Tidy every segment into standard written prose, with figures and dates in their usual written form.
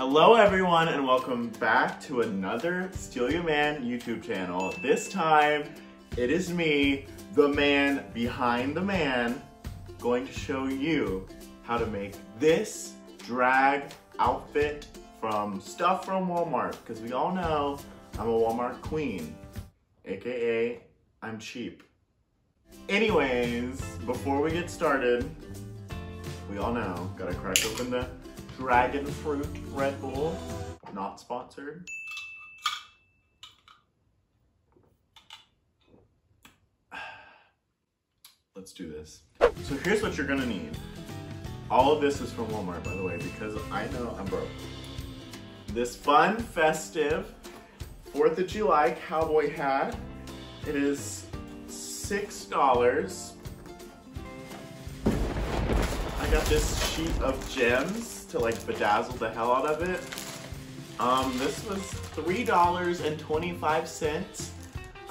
Hello everyone and welcome back to another Stelia Mann YouTube channel. This time it is me, the man behind the man, going to show you how to make this drag outfit from stuff from Walmart, because we all know I'm a Walmart queen, aka I'm cheap. Anyways, before we get started, we all know, gotta crack open the Dragon Fruit Red Bull, not sponsored. Let's do this. So here's what you're gonna need. All of this is from Walmart, by the way, because I know I'm broke. This fun, festive 4th of July cowboy hat. It is $6. I got this sheet of gems to like bedazzle the hell out of it. This was $3.25.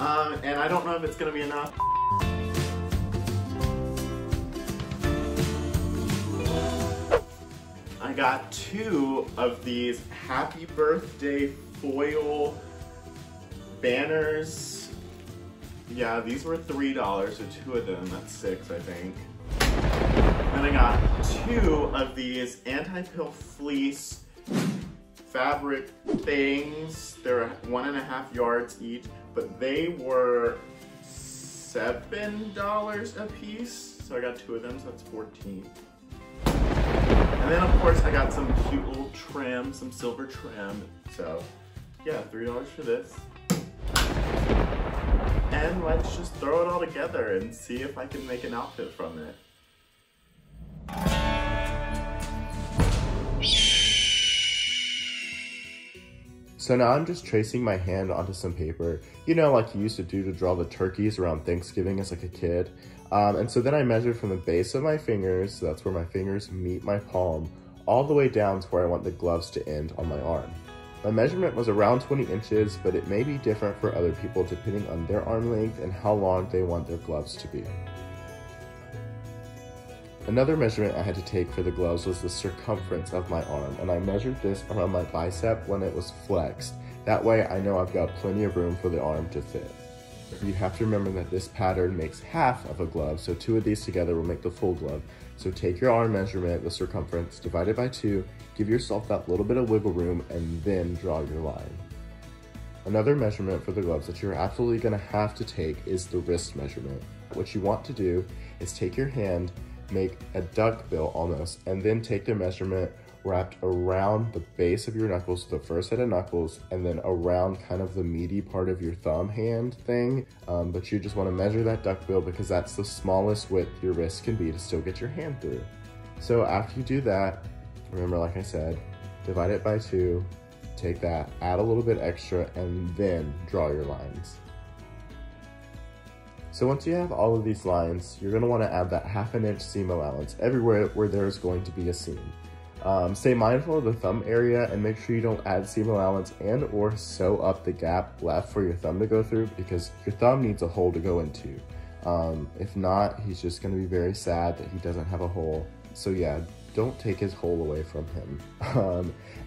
And I don't know if it's gonna be enough. I got 2 of these happy birthday foil banners. Yeah, these were $3, so 2 of them, that's 6, I think. Then I got 2 of these anti-pill fleece fabric things. They're 1.5 yards each, but they were $7 a piece. So I got 2 of them, so that's 14. And then of course I got some cute little trim, some silver trim. So yeah, $3 for this. And let's just throw it all together and see if I can make an outfit from it. So now I'm just tracing my hand onto some paper, you know, like you used to do to draw the turkeys around Thanksgiving as like a kid. And so then I measured from the base of my fingers, so that's where my fingers meet my palm, all the way down to where I want the gloves to end on my arm. My measurement was around 20 inches, but it may be different for other people depending on their arm length and how long they want their gloves to be. Another measurement I had to take for the gloves was the circumference of my arm, and I measured this around my bicep when it was flexed. That way I know I've got plenty of room for the arm to fit. You have to remember that this pattern makes half of a glove, so 2 of these together will make the full glove. So take your arm measurement, the circumference, divide it by 2, give yourself that little bit of wiggle room, and then draw your line. Another measurement for the gloves that you're absolutely going to have to take is the wrist measurement. What you want to do is take your hand, make a duckbill almost, and then take the measurement wrapped around the base of your knuckles, the first set of knuckles, and then around kind of the meaty part of your thumb hand thing. But you just want to measure that duckbill because that's the smallest width your wrist can be to still get your hand through. So after you do that, remember, like I said, divide it by 2, take that, add a little bit extra, and then draw your lines. So once you have all of these lines, you're going to want to add that 1/2 inch seam allowance everywhere where there's going to be a seam. Stay mindful of the thumb area and make sure you don't add seam allowance and or sew up the gap left for your thumb to go through, because your thumb needs a hole to go into. If not, he's just going to be very sad that he doesn't have a hole. So yeah, don't take his hole away from him.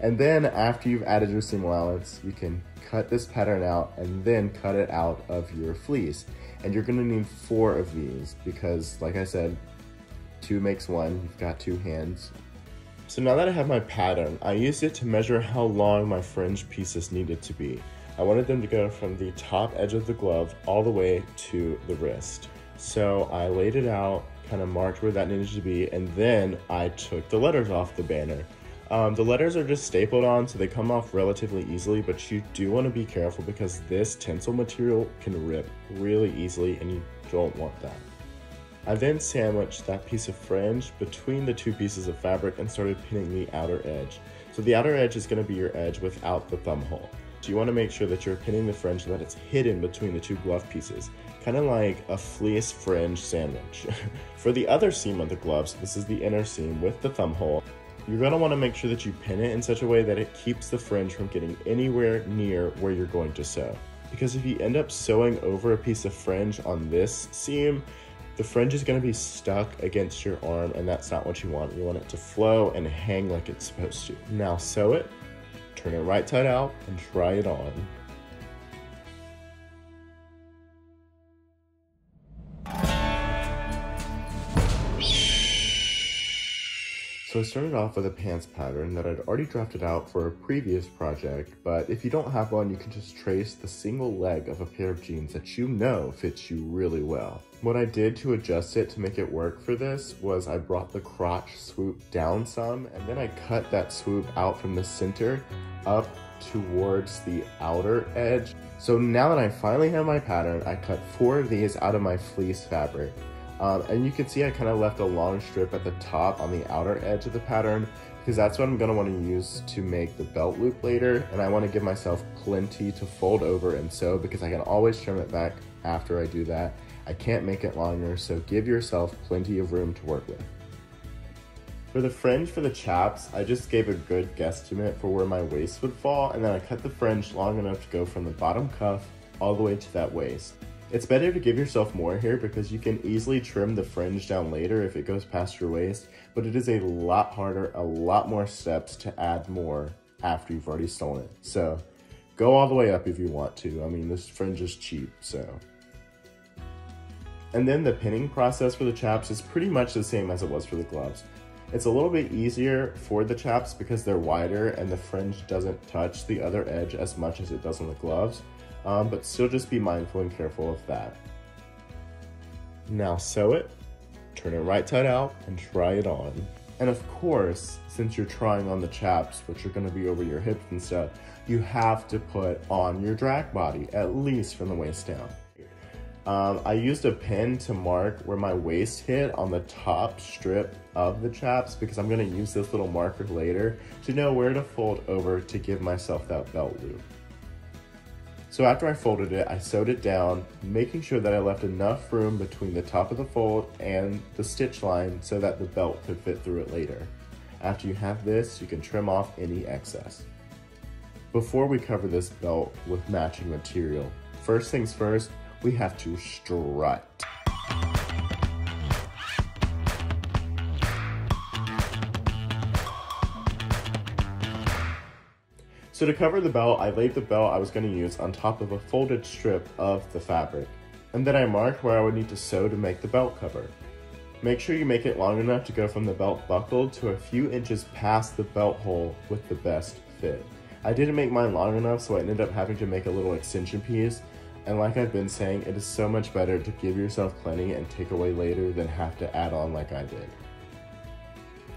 And then after you've added your seam allowance, you can cut this pattern out and then cut it out of your fleece. And you're gonna need 4 of these because, like I said, 2 makes 1, you've got 2 hands. So now that I have my pattern, I used it to measure how long my fringe pieces needed to be. I wanted them to go from the top edge of the glove all the way to the wrist. So I laid it out, kind of marked where that needed to be, and then I took the letters off the banner. The letters are just stapled on, so they come off relatively easily, but you do want to be careful because this tinsel material can rip really easily and you don't want that. I then sandwiched that piece of fringe between the 2 pieces of fabric and started pinning the outer edge. So the outer edge is going to be your edge without the thumb hole. So you want to make sure that you're pinning the fringe so that it's hidden between the 2 glove pieces, kind of like a fleece fringe sandwich. For the other seam of the gloves, this is the inner seam with the thumb hole. You're going to want to make sure that you pin it in such a way that it keeps the fringe from getting anywhere near where you're going to sew. Because if you end up sewing over a piece of fringe on this seam, the fringe is going to be stuck against your arm, and that's not what you want. You want it to flow and hang like it's supposed to. Now sew it, turn it right side out, and try it on. So I started off with a pants pattern that I'd already drafted out for a previous project, but if you don't have one, you can just trace the single leg of a pair of jeans that you know fits you really well. What I did to adjust it to make it work for this was I brought the crotch swoop down some, and then I cut that swoop out from the center up towards the outer edge. So now that I finally have my pattern, I cut 4 of these out of my fleece fabric. And you can see I kind of left a long strip at the top on the outer edge of the pattern because that's what I'm going to want to use to make the belt loop later, and I want to give myself plenty to fold over and sew because I can always trim it back after I do that. I can't make it longer, so give yourself plenty of room to work with. For the fringe for the chaps, I just gave a good guesstimate for where my waist would fall, and then I cut the fringe long enough to go from the bottom cuff all the way to that waist. It's better to give yourself more here because you can easily trim the fringe down later if it goes past your waist, but it is a lot harder, a lot more steps to add more after you've already sewn it. So go all the way up if you want to. I mean, this fringe is cheap, so. And then the pinning process for the chaps is pretty much the same as it was for the gloves. It's a little bit easier for the chaps because they're wider and the fringe doesn't touch the other edge as much as it does on the gloves. But still just be mindful and careful of that. Now sew it, turn it right side out, and try it on. And of course, since you're trying on the chaps, which are gonna be over your hips and stuff, you have to put on your drag body, at least from the waist down. I used a pin to mark where my waist hit on the top strip of the chaps because I'm gonna use this little marker later to know where to fold over to give myself that belt loop. So after I folded it, I sewed it down, making sure that I left enough room between the top of the fold and the stitch line so that the belt could fit through it later. After you have this, you can trim off any excess. Before we cover this belt with matching material, first things first, we have to strut. So to cover the belt, I laid the belt I was going to use on top of a folded strip of the fabric. And then I marked where I would need to sew to make the belt cover. Make sure you make it long enough to go from the belt buckle to a few inches past the belt hole with the best fit. I didn't make mine long enough, so I ended up having to make a little extension piece. And like I've been saying, it is so much better to give yourself plenty and take away later than have to add on like I did.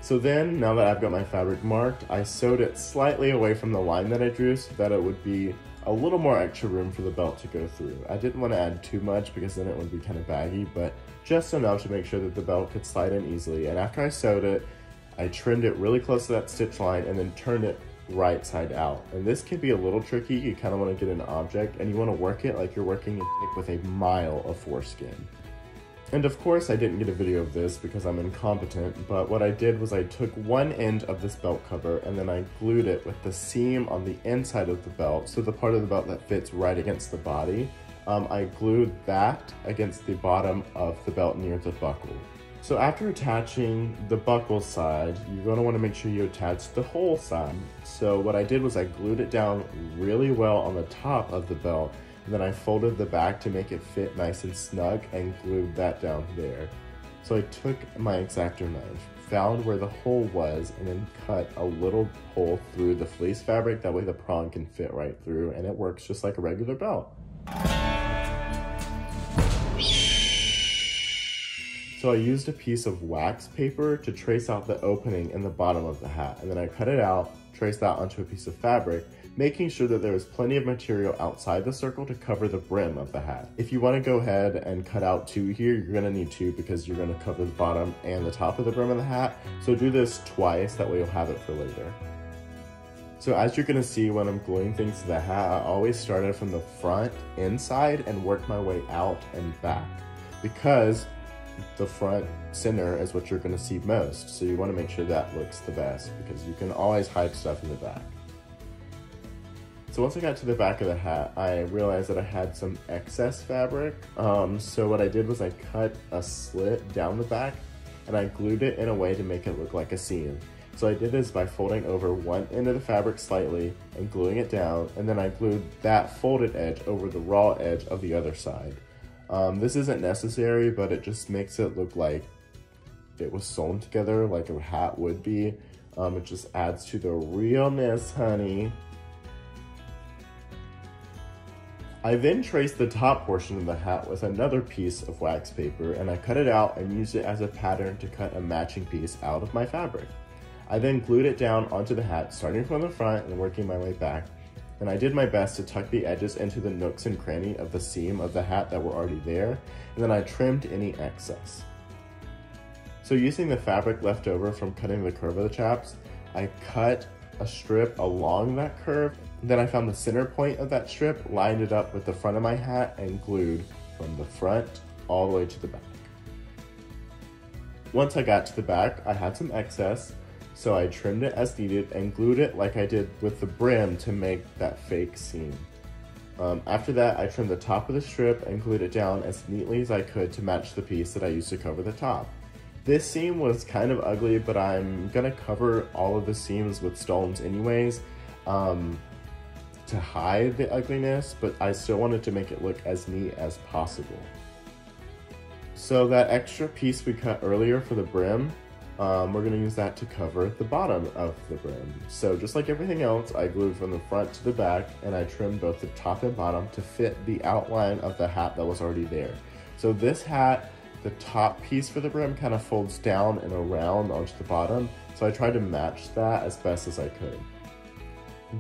So then, now that I've got my fabric marked, I sewed it slightly away from the line that I drew so that it would be a little more extra room for the belt to go through. I didn't want to add too much because then it would be kind of baggy, but just enough to make sure that the belt could slide in easily. And after I sewed it, I trimmed it really close to that stitch line and then turned it right side out. And this can be a little tricky. You kind of want to get an object and you want to work it like you're working with a mile of foreskin. And of course I didn't get a video of this because I'm incompetent, but what I did was I took one end of this belt cover and then I glued it with the seam on the inside of the belt, so the part of the belt that fits right against the body. I glued that against the bottom of the belt near the buckle. So after attaching the buckle side, you're going to want to make sure you attach the whole side. So what I did was I glued it down really well on the top of the belt, and then I folded the back to make it fit nice and snug and glued that down there. So I took my X-Acto knife, found where the hole was, and then cut a little hole through the fleece fabric. That way the prong can fit right through and it works just like a regular belt. So I used a piece of wax paper to trace out the opening in the bottom of the hat, and then I cut it out, traced that onto a piece of fabric, making sure that there was plenty of material outside the circle to cover the brim of the hat. If you want to go ahead and cut out 2 here, you're going to need 2 because you're going to cover the bottom and the top of the brim of the hat. So do this twice, that way you'll have it for later. So as you're going to see when I'm gluing things to the hat, I always started from the front inside and worked my way out and back, because the front center is what you're going to see most. So you want to make sure that looks the best because you can always hide stuff in the back. So once I got to the back of the hat, I realized that I had some excess fabric. So what I did was I cut a slit down the back and I glued it in a way to make it look like a seam. So I did this by folding over one end of the fabric slightly and gluing it down, and then I glued that folded edge over the raw edge of the other side. This isn't necessary, but it just makes it look like it was sewn together like a hat would be. It just adds to the realness, honey. I then traced the top portion of the hat with another piece of wax paper, and I cut it out and used it as a pattern to cut a matching piece out of my fabric. I then glued it down onto the hat, starting from the front and working my way back, and I did my best to tuck the edges into the nooks and cranny of the seam of the hat that were already there, and then I trimmed any excess. So using the fabric left over from cutting the curve of the chaps, I cut a strip along that curve. Then I found the center point of that strip, lined it up with the front of my hat, and glued from the front all the way to the back. Once I got to the back, I had some excess, so I trimmed it as needed and glued it like I did with the brim to make that fake seam. After that, I trimmed the top of the strip and glued it down as neatly as I could to match the piece that I used to cover the top. This seam was kind of ugly, but I'm gonna cover all of the seams with stones anyways to hide the ugliness, but I still wanted to make it look as neat as possible. So that extra piece we cut earlier for the brim, we're gonna use that to cover the bottom of the brim. So just like everything else, I glued from the front to the back, and I trimmed both the top and bottom to fit the outline of the hat that was already there. So this hat, the top piece for the brim kind of folds down and around onto the bottom, so I tried to match that as best as I could.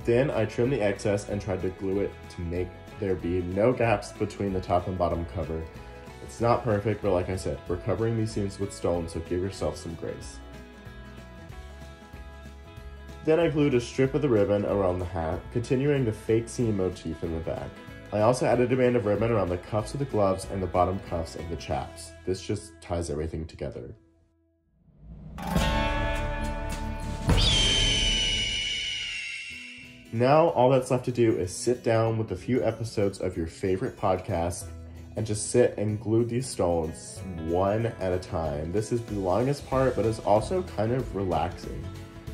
Then I trimmed the excess and tried to glue it to make there be no gaps between the top and bottom cover. It's not perfect, but like I said, we're covering these seams with stones, so give yourself some grace. Then I glued a strip of the ribbon around the hat, continuing the fake seam motif in the back. I also added a band of ribbon around the cuffs of the gloves and the bottom cuffs of the chaps. This just ties everything together. Now all that's left to do is sit down with a few episodes of your favorite podcast and just sit and glue these stones one at a time. This is the longest part, but it's also kind of relaxing.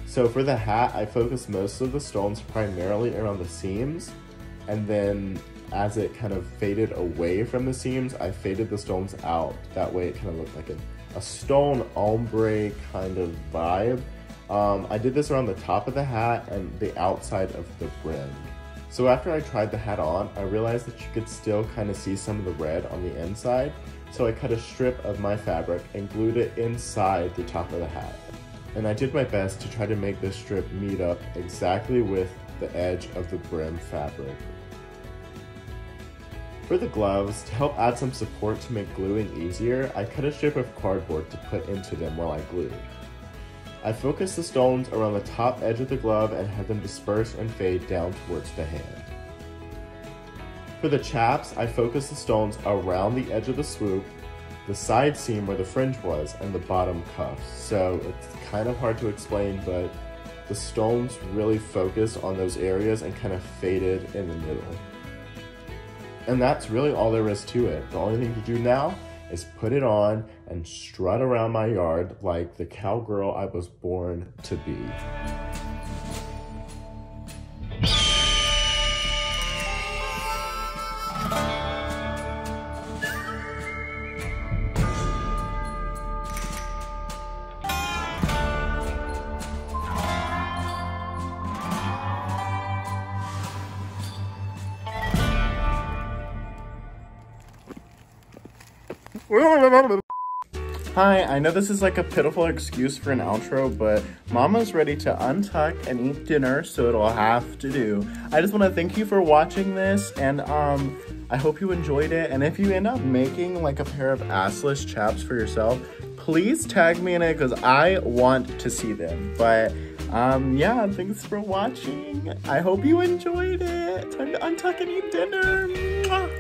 So for the hat, I focused most of the stones primarily around the seams, and then as it kind of faded away from the seams, I faded the stones out. That way it kind of looked like a stone ombre kind of vibe. I did this around the top of the hat and the outside of the brim. So after I tried the hat on, I realized that you could still kind of see some of the red on the inside. So I cut a strip of my fabric and glued it inside the top of the hat. And I did my best to try to make this strip meet up exactly with the edge of the brim fabric. For the gloves, to help add some support to make gluing easier, I cut a strip of cardboard to put into them while I glued. I focused the stones around the top edge of the glove and had them disperse and fade down towards the hand. For the chaps, I focused the stones around the edge of the swoop, the side seam where the fringe was, and the bottom cuffs. So it's kind of hard to explain, but the stones really focused on those areas and kind of faded in the middle. And that's really all there is to it. The only thing to do now is put it on and strut around my yard like the cowgirl I was born to be. Hi, I know this is like a pitiful excuse for an outro, but Mama's ready to untuck and eat dinner, so it'll have to do. I just want to thank you for watching this, and I hope you enjoyed it. And if you end up making like a pair of assless chaps for yourself, please tag me in it because I want to see them. But yeah, thanks for watching. I hope you enjoyed it. Time to untuck and eat dinner. Mwah.